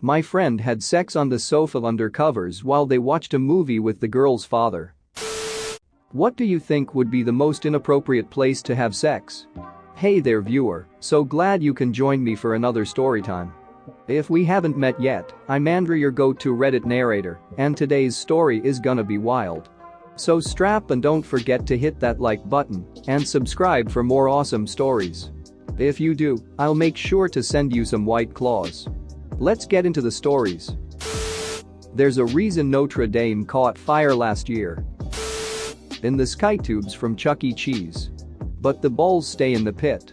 My friend had sex on the sofa under covers while they watched a movie with the girl's father. What do you think would be the most inappropriate place to have sex? Hey there viewer, so glad you can join me for another story time. If we haven't met yet, I'm Andrew, your go-to Reddit narrator, and today's story is gonna be wild. So strap and don't forget to hit that like button and subscribe for more awesome stories. If you do, I'll make sure to send you some white claws. Let's get into the stories. There's a reason Notre Dame caught fire last year. In the sky tubes from Chuck E. Cheese. But the balls stay in the pit.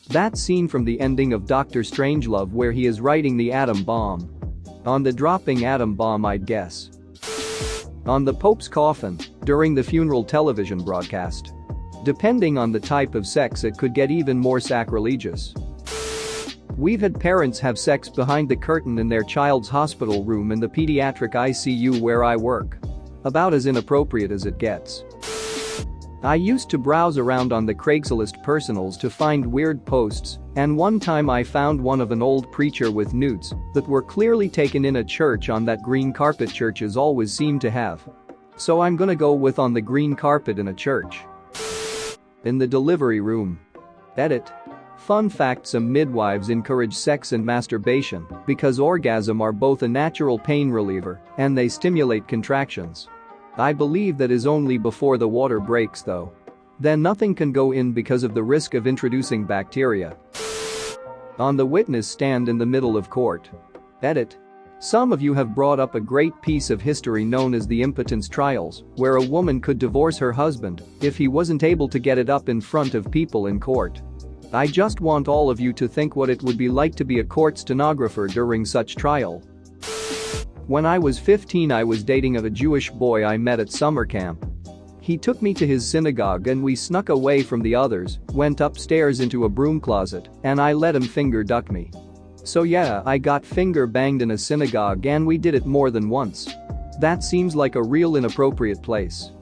That scene from the ending of Dr. Strangelove where he is writing the atom bomb. On the dropping atom bomb, I'd guess. On the Pope's coffin, during the funeral television broadcast. Depending on the type of sex, it could get even more sacrilegious. We've had parents have sex behind the curtain in their child's hospital room in the pediatric ICU where I work. About as inappropriate as it gets. I used to browse around on the Craigslist personals to find weird posts, and one time I found one of an old preacher with nudes that were clearly taken in a church on that green carpet churches always seem to have. So I'm gonna go with on the green carpet in a church. In the delivery room. Edit. Fun fact: some midwives encourage sex and masturbation because orgasm are both a natural pain reliever and they stimulate contractions. I believe that is only before the water breaks though. Then nothing can go in because of the risk of introducing bacteria. On the witness stand in the middle of court. Edit. Some of you have brought up a great piece of history known as the impotence trials, where a woman could divorce her husband if he wasn't able to get it up in front of people in court. I just want all of you to think what it would be like to be a court stenographer during such trial. When I was 15, I was dating a Jewish boy I met at summer camp. He took me to his synagogue and we snuck away from the others, went upstairs into a broom closet, and I let him finger duck me. So yeah, I got finger banged in a synagogue and we did it more than once. That seems like a real inappropriate place.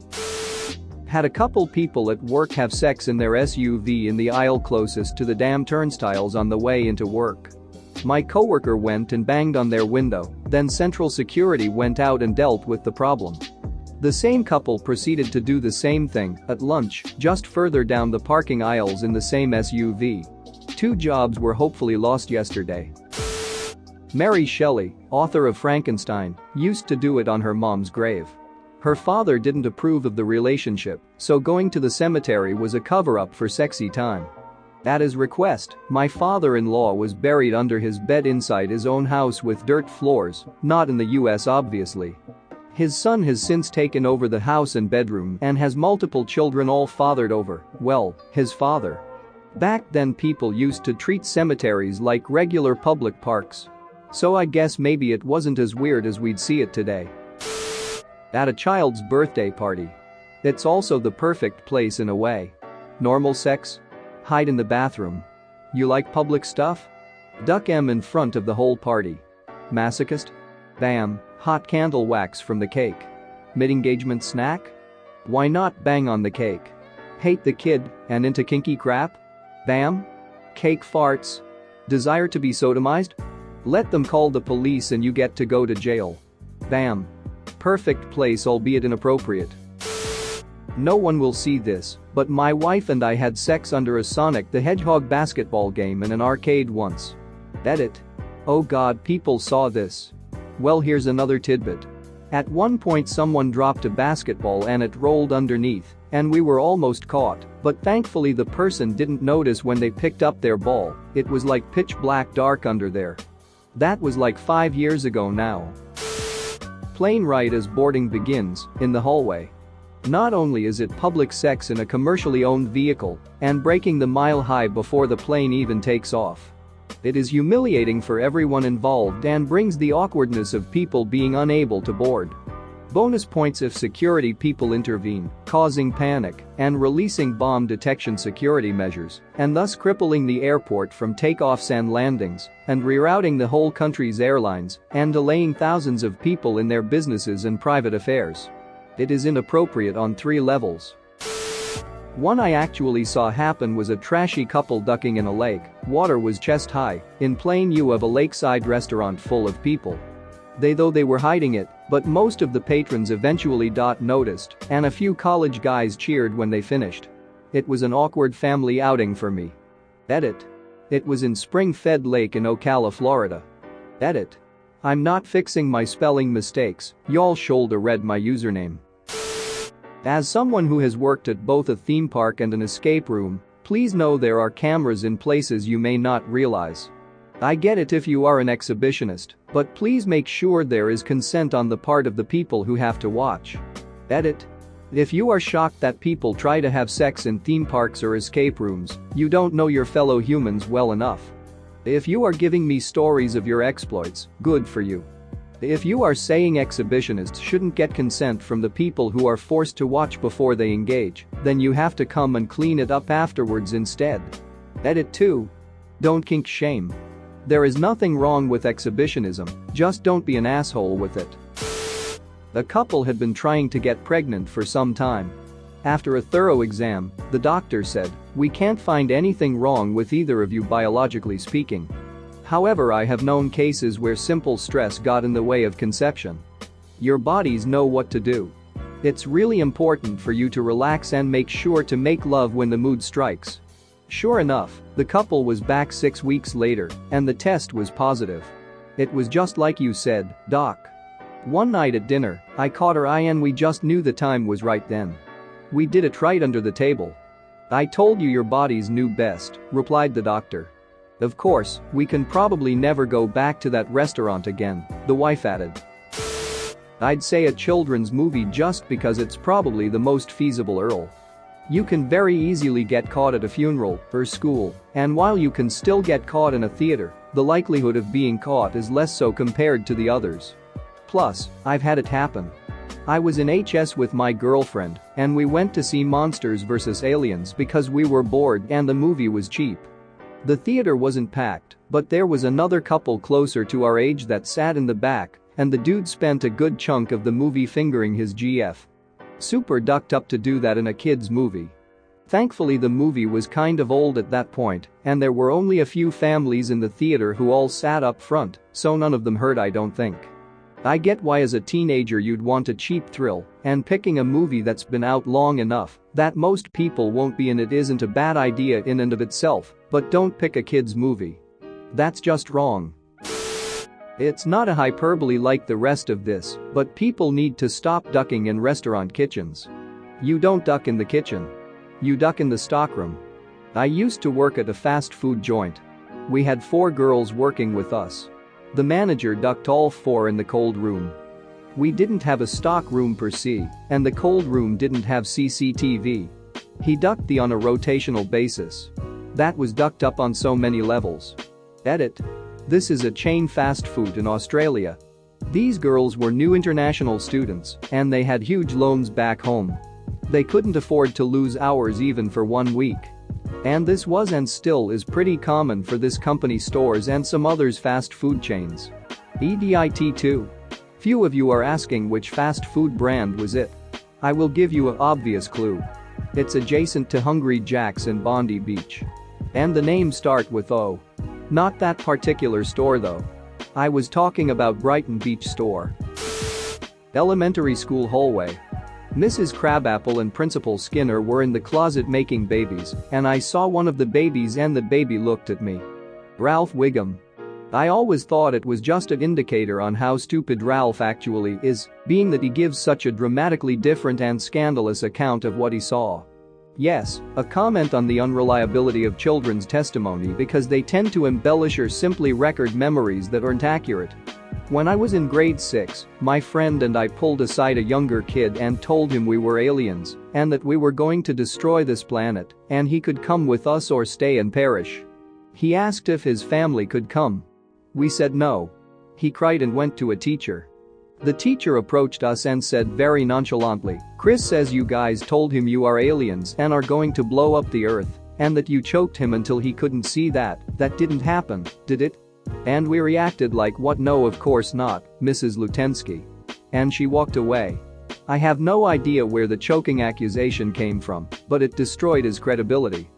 Had a couple people at work have sex in their SUV in the aisle closest to the damn turnstiles on the way into work. My coworker went and banged on their window, then Central Security went out and dealt with the problem. The same couple proceeded to do the same thing at lunch, just further down the parking aisles in the same SUV. 2 jobs were hopefully lost yesterday. Mary Shelley, author of Frankenstein, used to do it on her mom's grave. Her father didn't approve of the relationship, so going to the cemetery was a cover-up for sexy time. At his request, my father-in-law was buried under his bed inside his own house with dirt floors, not in the US obviously. His son has since taken over the house and bedroom and has multiple children all fathered over, well, his father. Back then people used to treat cemeteries like regular public parks. So I guess maybe it wasn't as weird as we'd see it today. At a child's birthday party. It's also the perfect place in a way. Normal sex? Hide in the bathroom. You like public stuff? Duck M in front of the whole party. Masochist? Bam, hot candle wax from the cake. Mid-engagement snack? Why not bang on the cake? Hate the kid and into kinky crap? Bam? Cake farts? Desire to be sodomized? Let them call the police and you get to go to jail. Bam. Perfect place, albeit inappropriate. No one will see this, but my wife and I had sex under a Sonic the Hedgehog basketball game in an arcade once. Edit. Oh god, people saw this. Well, here's another tidbit. At one point someone dropped a basketball and it rolled underneath, and we were almost caught, but thankfully the person didn't notice when they picked up their ball. It was like pitch black dark under there. That was like 5 years ago now. Plane ride as boarding begins, in the hallway. Not only is it public sex in a commercially owned vehicle and breaking the mile high before the plane even takes off. It is humiliating for everyone involved and brings the awkwardness of people being unable to board. Bonus points if security people intervene, causing panic and releasing bomb detection security measures, and thus crippling the airport from takeoffs and landings, and rerouting the whole country's airlines, and delaying thousands of people in their businesses and private affairs. It is inappropriate on 3 levels. One I actually saw happen was a trashy couple ducking in a lake. Water was chest high, in plain view of a lakeside restaurant full of people. They were hiding it, but most of the patrons eventually noticed, and a few college guys cheered when they finished. It was an awkward family outing for me. Edit. It was in Spring-Fed Lake in Ocala, Florida. Edit. I'm not fixing my spelling mistakes, y'all shoulda read my username. As someone who has worked at both a theme park and an escape room, please know there are cameras in places you may not realize. I get it if you are an exhibitionist, but please make sure there is consent on the part of the people who have to watch. Edit. If you are shocked that people try to have sex in theme parks or escape rooms, you don't know your fellow humans well enough. If you are giving me stories of your exploits, good for you. If you are saying exhibitionists shouldn't get consent from the people who are forced to watch before they engage, then you have to come and clean it up afterwards instead. Edit 2. Don't kink shame. There is nothing wrong with exhibitionism, just don't be an asshole with it. The couple had been trying to get pregnant for some time. After a thorough exam, the doctor said, "We can't find anything wrong with either of you biologically speaking. However, I have known cases where simple stress got in the way of conception. Your bodies know what to do. It's really important for you to relax and make sure to make love when the mood strikes." Sure enough, the couple was back 6 weeks later, and the test was positive. It was just like you said, Doc. One night at dinner, I caught her eye and we just knew the time was right then. We did it right under the table. "I told you your bodies knew best," replied the doctor. "Of course, we can probably never go back to that restaurant again," the wife added. I'd say a children's movie just because it's probably the most feasible Earl. You can very easily get caught at a funeral or school, and while you can still get caught in a theater, the likelihood of being caught is less so compared to the others. Plus, I've had it happen. I was in HS with my girlfriend, and we went to see Monsters vs. Aliens because we were bored and the movie was cheap. The theater wasn't packed, but there was another couple closer to our age that sat in the back, and the dude spent a good chunk of the movie fingering his GF. Super ducked up to do that in a kid's movie. Thankfully, the movie was kind of old at that point, and there were only a few families in the theater who all sat up front, so none of them hurt, I don't think. I get why as a teenager you'd want a cheap thrill, and picking a movie that's been out long enough that most people won't be in it isn't a bad idea in and of itself, but don't pick a kid's movie. That's just wrong. It's not a hyperbole like the rest of this, but people need to stop ducking in restaurant kitchens. You don't duck in the kitchen. You duck in the stockroom. I used to work at a fast food joint. We had 4 girls working with us. The manager ducked all 4 in the cold room. We didn't have a stock room per se, and the cold room didn't have CCTV. He ducked on a rotational basis. That was ducked up on so many levels. Edit. This is a chain fast food in Australia. These girls were new international students, and they had huge loans back home. They couldn't afford to lose hours even for 1 week. And this was and still is pretty common for this company stores and some others fast food chains. EDIT2. Few of you are asking which fast food brand was it. I will give you an obvious clue. It's adjacent to Hungry Jack's in Bondi Beach. And the name start with O. Not that particular store though. I was talking about Brighton Beach store. Elementary school hallway. Mrs. Crabapple and Principal Skinner were in the closet making babies, and I saw one of the babies and the baby looked at me. Ralph Wiggum. I always thought it was just an indicator on how stupid Ralph actually is, being that he gives such a dramatically different and scandalous account of what he saw. Yes, a comment on the unreliability of children's testimony because they tend to embellish or simply record memories that aren't accurate. When I was in grade 6, my friend and I pulled aside a younger kid and told him we were aliens and that we were going to destroy this planet and he could come with us or stay and perish. He asked if his family could come. We said no. He cried and went to a teacher. The teacher approached us and said very nonchalantly, "Chris says you guys told him you are aliens and are going to blow up the earth and that you choked him until he couldn't see that. That didn't happen, did it?" And we reacted like, "What? No, of course not, Mrs. Lutensky." And she walked away. I have no idea where the choking accusation came from, but it destroyed his credibility.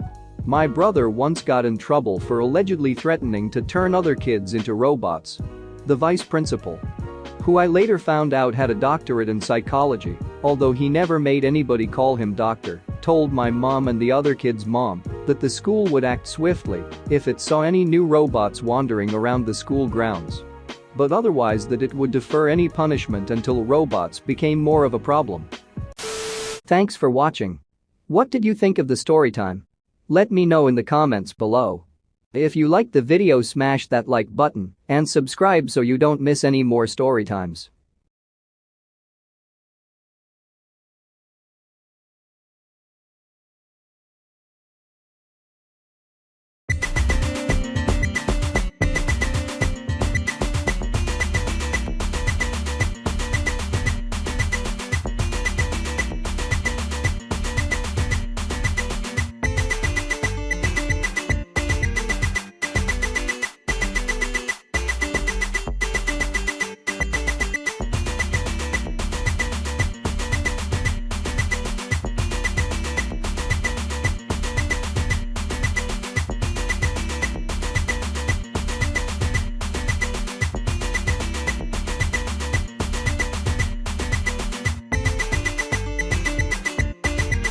My brother once got in trouble for allegedly threatening to turn other kids into robots. The vice principal, who I later found out had a doctorate in psychology, although he never made anybody call him doctor, told my mom and the other kids' mom that the school would act swiftly if it saw any new robots wandering around the school grounds. But otherwise that it would defer any punishment until robots became more of a problem. Thanks for watching. What did you think of the story time? Let me know in the comments below. If you liked the video, smash that like button and subscribe so you don't miss any more story times.